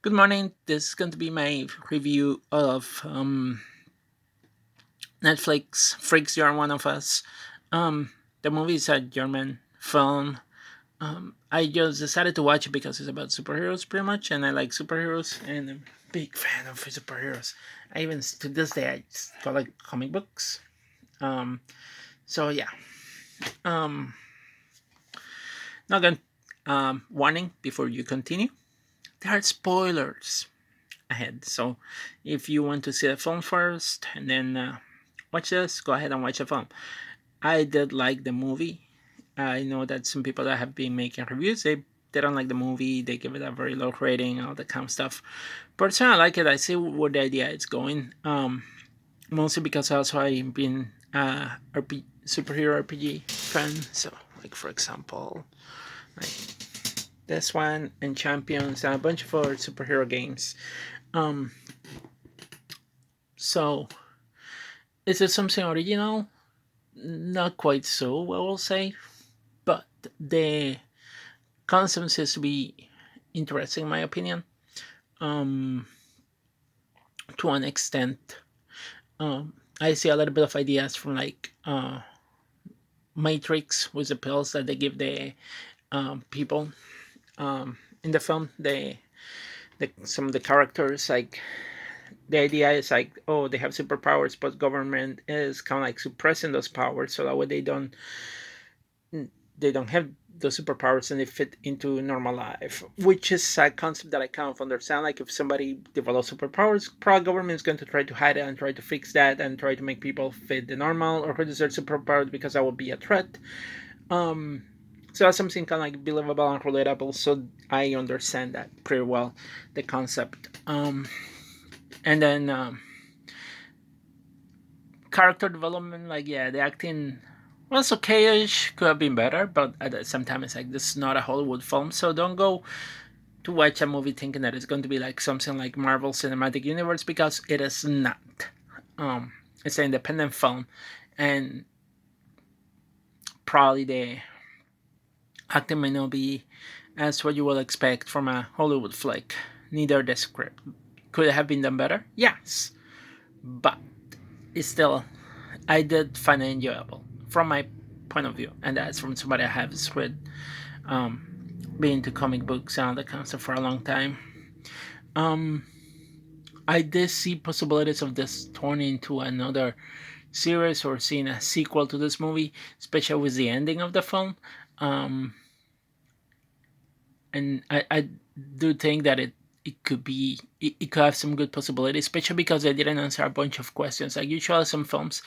Good morning. This is going to be my review of Netflix Freaks You Are One of Us. The movie is a German film. I just decided to watch it because it's about superheroes pretty much, and I like superheroes, and I'm a big fan of superheroes. I even to this day I still like comic books. Um, so yeah. Um, Now again, warning before you continue. There are spoilers ahead. So if you want to see the film first and then watch this, go ahead and watch the film. I did like the movie. I know that some people that have been making reviews, they don't like the movie. They give it a very low rating, all that kind of stuff. Personally, I like it. I see where the idea is going. Mostly because also I've been superhero RPG fan. So, like for example, like this one and Champions and a bunch of other superhero games. Um, so is it something original? Not quite so, I will say, but the concept seems to be interesting, in my opinion. Um, to an extent, I see a little bit of ideas from like Matrix with the pills that they give the people in the film. Some of the characters like the idea is like, oh, they have superpowers, but government is kind of like suppressing those powers so that way they don't have those superpowers and they fit into normal life, which is a concept that I kind of understand. Like if somebody develops superpowers, probably government is going to try to hide it and try to fix that and try to make people fit the normal or reduce their superpowers because that would be a threat. Um, so that's something kind of like believable and relatable. So I understand that pretty well, the concept. And then character development, like yeah, the acting was okay-ish, could have been better, but at the same time, it's like this is not a Hollywood film, so don't go to watch a movie thinking that it's going to be like something like Marvel Cinematic Universe because it is not. Um, it's an independent film, and probably the acting may not be as what you will expect from a Hollywood flick. Neither the script. Could it have been done better? Yes, but it's still I did find it enjoyable from my point of view, and that's from somebody I have read, being into comic books and all that kind of stuff for a long time. Um, I did see possibilities of this turning into another series or seeing a sequel to this movie, especially with the ending of the film. Um, and I do think that it could have some good possibilities, especially because they didn't answer a bunch of questions. Like usually some films,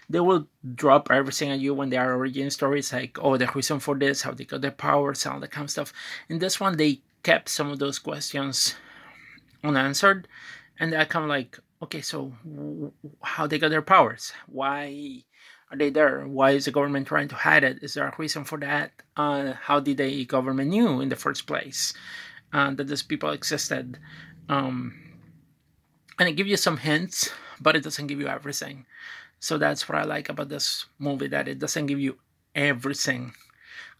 they will drop everything at you when they are origin stories, like oh the reason for this, how they got their powers, all that kind of stuff. In this one, they kept some of those questions unanswered, and I kind of like okay, so how they got their powers? Why are they there? Why is the government trying to hide it? Is there a reason for that? How did the government knew in the first place that these people existed? Um, and it gives you some hints, but it doesn't give you everything. So that's what I like about this movie, that it doesn't give you everything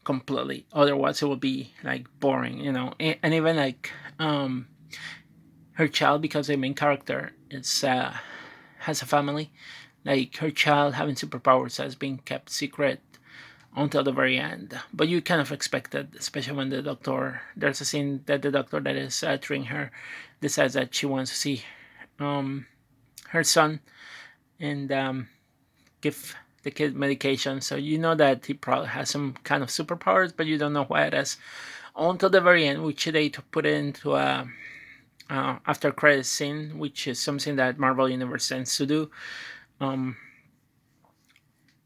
completely. Otherwise, it would be like boring, you know. And even like her child, because the main character is has a family. Like her child having superpowers has been kept secret until the very end. But you kind of expect it, especially when the doctor. There's a scene that the doctor that is treating her decides that she wants to see um, her son and give the kid medication. So you know that he probably has some kind of superpowers, but you don't know what it is until the very end, which they to put it into a after credit scene, which is something that Marvel Universe tends to do. Um,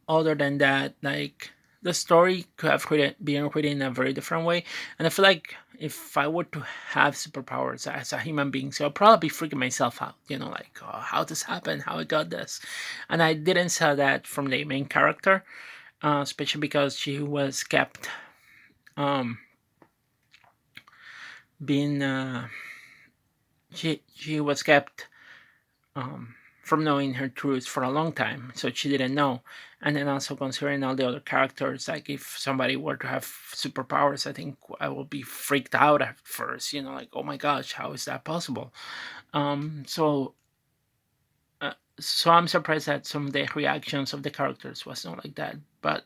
Other than that, like the story could have been written in a very different way, and I feel like if I were to have superpowers as a human being, so I'd probably be freaking myself out. You know, like oh, how this happened, how I got this, and I didn't saw that from the main character, especially because she was kept um, being she was kept um, from knowing her truth for a long time, so she didn't know. And then also considering all the other characters, like if somebody were to have superpowers, I think I would be freaked out at first. Like, oh my gosh, how is that possible? So so I'm surprised that some of the reactions of the characters was not like that. But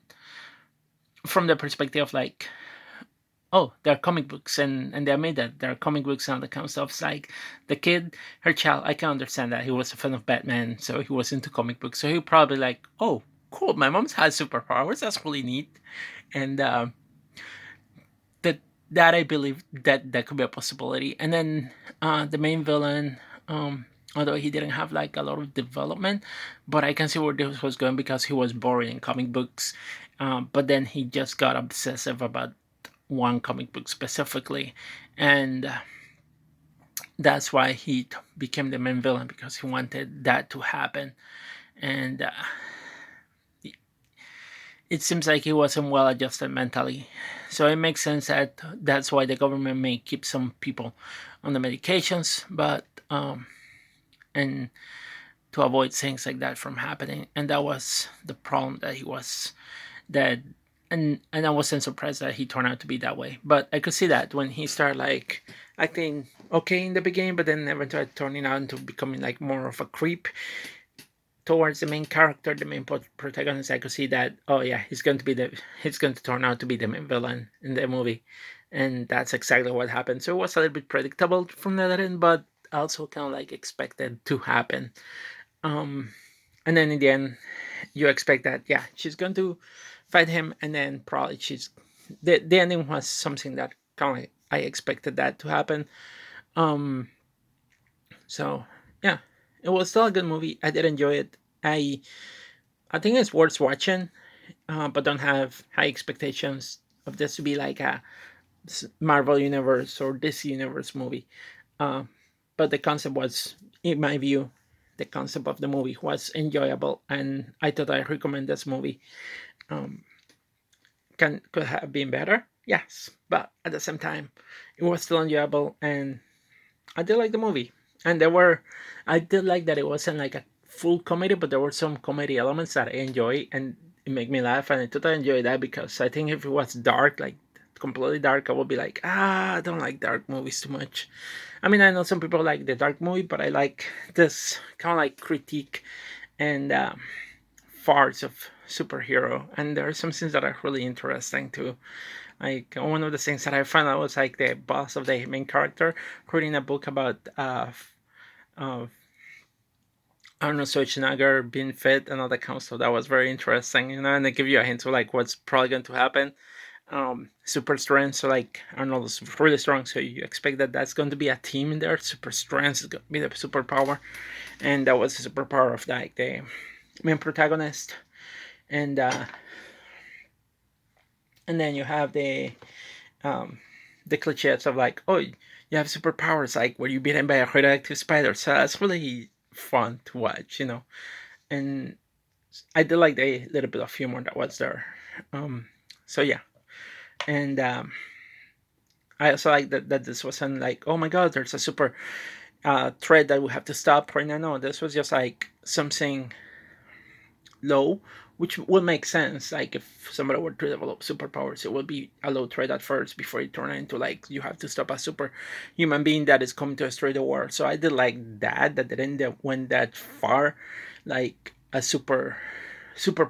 from the perspective of like, oh, they're comic books, and they made that they're comic books and all that kind of stuff. It's like the kid, her child. I can understand that he was a fan of Batman, so he was into comic books. So he probably like, oh, cool, my mom's has superpowers. That's really neat, and that I believe that could be a possibility. And then the main villain, although he didn't have like a lot of development, but I can see where this was going because he was boring in comic books. But then he just got obsessive about one comic book specifically, and that's why he became the main villain, because he wanted that to happen. And it seems like he wasn't well adjusted mentally, so it makes sense that that's why the government may keep some people on the medications, but and to avoid things like that from happening. And that was the problem, that he was that. And I wasn't surprised that he turned out to be that way. But I could see that when he started like acting okay in the beginning, but then eventually turning out into becoming like more of a creep towards the main character, the main protagonist. I could see that, oh yeah, he's going to turn out to be the main villain in the movie, and that's exactly what happened. So it was a little bit predictable from that end, but also kind of like expected to happen. And then in the end, you expect that, yeah, she's going to fight him, and then probably the ending was something that kind of like I expected that to happen. Um, so yeah, it was still a good movie. I did enjoy it. I think it's worth watching, but don't have high expectations of this to be like a Marvel Universe or DC Universe movie. Uh, but the concept was, in my view, the concept of the movie was enjoyable, and I thought I recommend this movie. Um, could have been better, yes, but at the same time, it was still enjoyable, and I did like the movie. And I did like that it wasn't like a full comedy, but there were some comedy elements that I enjoy, and it made me laugh, and I totally enjoy that, because I think if it was dark, like completely dark, I would be like, I don't like dark movies too much. I mean, I know some people like the dark movie, but I like this kind of like critique and farce of superhero, and there are some things that are really interesting too. Like one of the things that I found out was like the boss of the main character reading a book about uh, Arnold Schwarzenegger being fit and all that kind of stuff. That was very interesting, and they give you a hint of like what's probably going to happen. Super strength, so like Arnold is really strong, so you expect that that's going to be a team in there. Super strength is going to be the superpower, and that was the superpower of like the main protagonist. And and then you have the cliches of like, oh, you have superpowers, like were you bitten by a radioactive spider? So that's really fun to watch. And I did like the little bit of humor that was there. So yeah, and I also like that this wasn't like, oh my god, there's a super threat that we have to stop right now. No, this was just like something low, which would make sense. Like if somebody were to develop superpowers, it would be a low threat at first before it turned into like you have to stop a super human being that is coming to destroy the world. So I did like that didn't went that far, like a super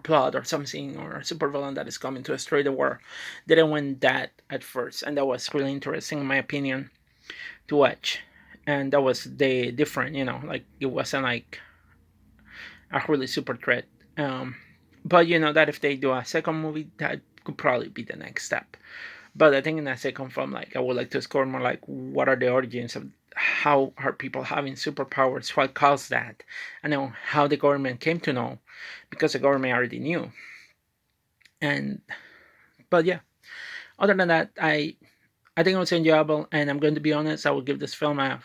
plot or something, or a super villain that is coming to destroy the world. Didn't went that at first, and that was really interesting in my opinion to watch. And that was the different, like it wasn't like a really super threat. Um, but that if they do a second movie, that could probably be the next step. But I think in a second film, like I would like to explore more like what are the origins of how are people having superpowers, what caused that, and then how the government came to know, because the government already knew. And but yeah, other than that, I think it was enjoyable, and I'm going to be honest, I will give this film a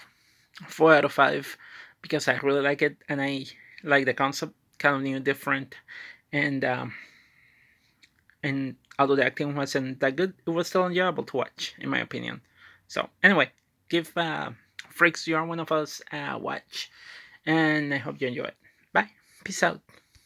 4 out of 5 because I really like it, and I like the concept, kind of new, different, and although the acting wasn't that good, it was still enjoyable to watch, in my opinion. So anyway, give Freaks You Are One of Us a watch, and I hope you enjoy it. Peace out.